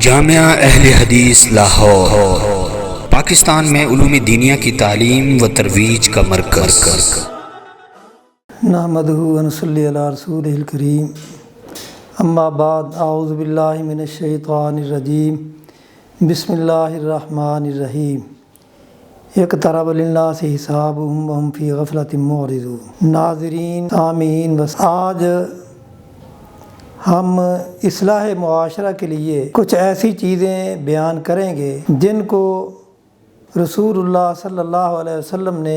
جامعہ اہل حدیث لاہور پاکستان میں علوم دینیہ کی تعلیم و ترویج کا مرکز۔ نحمدہ و نصلی علی رسولہ الکریم، اما بعد، اعوذ باللہ من الشیطان الرجیم، بسم اللہ الرحمن الرحیم۔ اقترب للناس حسابهم وهم فی غفلۃ معرضون۔ ناظرین، سامعین، بس آج ہم اصلاح معاشرہ کے لیے کچھ ایسی چیزیں بیان کریں گے جن کو رسول اللہ صلی اللہ علیہ وسلم نے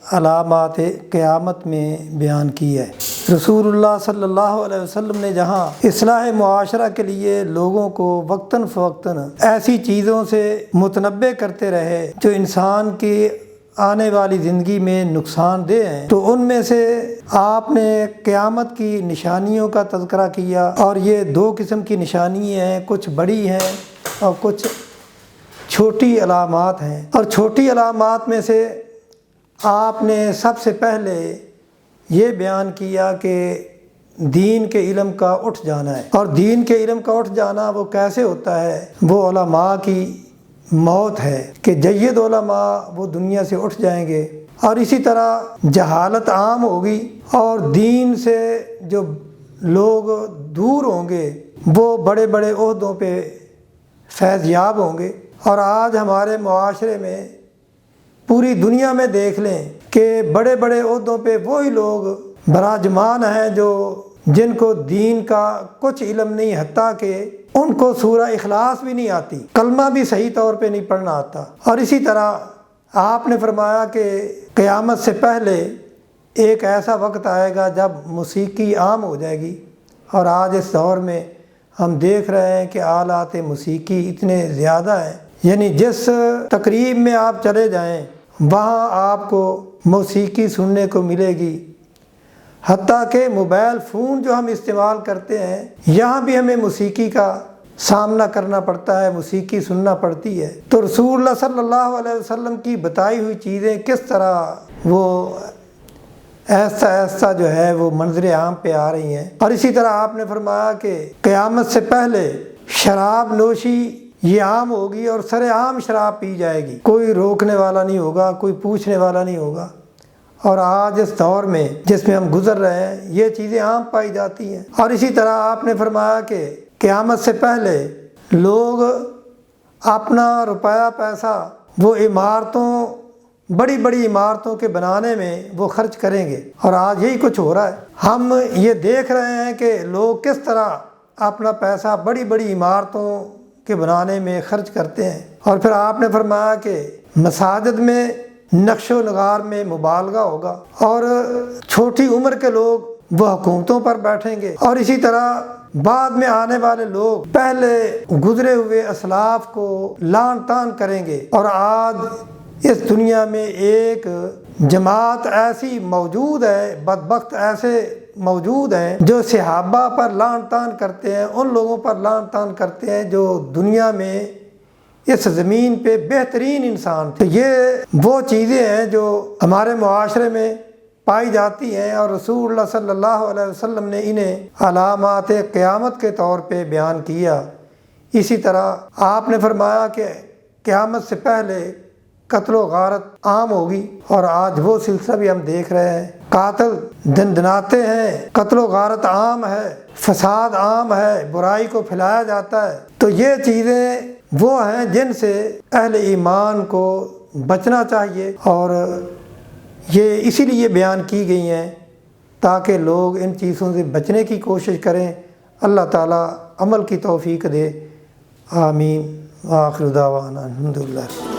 علامات قیامت میں بیان کی ہے۔ رسول اللہ صلی اللہ علیہ وسلم نے جہاں اصلاح معاشرہ کے لیے لوگوں کو وقتاً فوقتاً ایسی چیزوں سے متنبع کرتے رہے جو انسان کی آنے والی زندگی میں نقصان دہ ہیں، تو ان میں سے آپ نے قیامت کی نشانیوں کا تذکرہ کیا، اور یہ دو قسم کی نشانیاں ہیں، کچھ بڑی ہیں اور کچھ چھوٹی علامات ہیں۔ اور چھوٹی علامات میں سے آپ نے سب سے پہلے یہ بیان کیا کہ دین کے علم کا اٹھ جانا ہے۔ اور دین کے علم کا اٹھ جانا وہ کیسے ہوتا ہے؟ وہ علماء کی موت ہے کہ جید علماء وہ دنیا سے اٹھ جائیں گے، اور اسی طرح جہالت عام ہوگی اور دین سے جو لوگ دور ہوں گے وہ بڑے بڑے عہدوں پہ فیض یاب ہوں گے۔ اور آج ہمارے معاشرے میں پوری دنیا میں دیکھ لیں کہ بڑے بڑے عہدوں پہ وہی لوگ براجمان ہیں جن کو دین کا کچھ علم نہیں، حتیٰ کہ ان کو سورہ اخلاص بھی نہیں آتی، کلمہ بھی صحیح طور پہ نہیں پڑھنا آتا۔ اور اسی طرح آپ نے فرمایا کہ قیامت سے پہلے ایک ایسا وقت آئے گا جب موسیقی عام ہو جائے گی، اور آج اس دور میں ہم دیکھ رہے ہیں کہ آلات موسیقی اتنے زیادہ ہیں، یعنی جس تقریب میں آپ چلے جائیں وہاں آپ کو موسیقی سننے کو ملے گی، حتیٰ کہ موبائل فون جو ہم استعمال کرتے ہیں یہاں بھی ہمیں موسیقی کا سامنا کرنا پڑتا ہے، موسیقی سننا پڑتی ہے۔ تو رسول اللہ صلی اللہ علیہ وسلم کی بتائی ہوئی چیزیں کس طرح وہ ایسا ایسا جو ہے وہ منظر عام پہ آ رہی ہیں۔ اور اسی طرح آپ نے فرمایا کہ قیامت سے پہلے شراب نوشی یہ عام ہوگی اور سر عام شراب پی جائے گی، کوئی روکنے والا نہیں ہوگا، کوئی پوچھنے والا نہیں ہوگا۔ اور آج اس دور میں جس میں ہم گزر رہے ہیں یہ چیزیں عام پائی جاتی ہیں۔ اور اسی طرح آپ نے فرمایا کہ قیامت سے پہلے لوگ اپنا روپیہ پیسہ وہ عمارتوں، بڑی بڑی عمارتوں کے بنانے میں وہ خرچ کریں گے، اور آج یہی کچھ ہو رہا ہے۔ ہم یہ دیکھ رہے ہیں کہ لوگ کس طرح اپنا پیسہ بڑی بڑی عمارتوں کے بنانے میں خرچ کرتے ہیں۔ اور پھر آپ نے فرمایا کہ مساجد میں نقش و نگار میں مبالغہ ہوگا، اور چھوٹی عمر کے لوگ وہ حکومتوں پر بیٹھیں گے، اور اسی طرح بعد میں آنے والے لوگ پہلے گزرے ہوئے اسلاف کو لعن طعن کریں گے۔ اور آج اس دنیا میں ایک جماعت ایسی موجود ہے، بدبخت ایسے موجود ہیں جو صحابہ پر لعن طعن کرتے ہیں، ان لوگوں پر لعن طعن کرتے ہیں جو دنیا میں اس زمین پہ بہترین انسان تھے۔ یہ وہ چیزیں ہیں جو ہمارے معاشرے میں پائی جاتی ہیں، اور رسول اللہ صلی اللہ علیہ وسلم نے انہیں علامات قیامت کے طور پہ بیان کیا۔ اسی طرح آپ نے فرمایا کہ قیامت سے پہلے قتل و غارت عام ہوگی، اور آج وہ سلسلہ بھی ہم دیکھ رہے ہیں، قاتل دندناتے ہیں، قتل و غارت عام ہے، فساد عام ہے، برائی کو پھیلایا جاتا ہے۔ تو یہ چیزیں وہ ہیں جن سے اہل ایمان کو بچنا چاہیے، اور یہ اسی لیے بیان کی گئی ہیں تاکہ لوگ ان چیزوں سے بچنے کی کوشش کریں۔ اللہ تعالیٰ عمل کی توفیق دے، آمین۔ آخر دعوانا الحمدللہ۔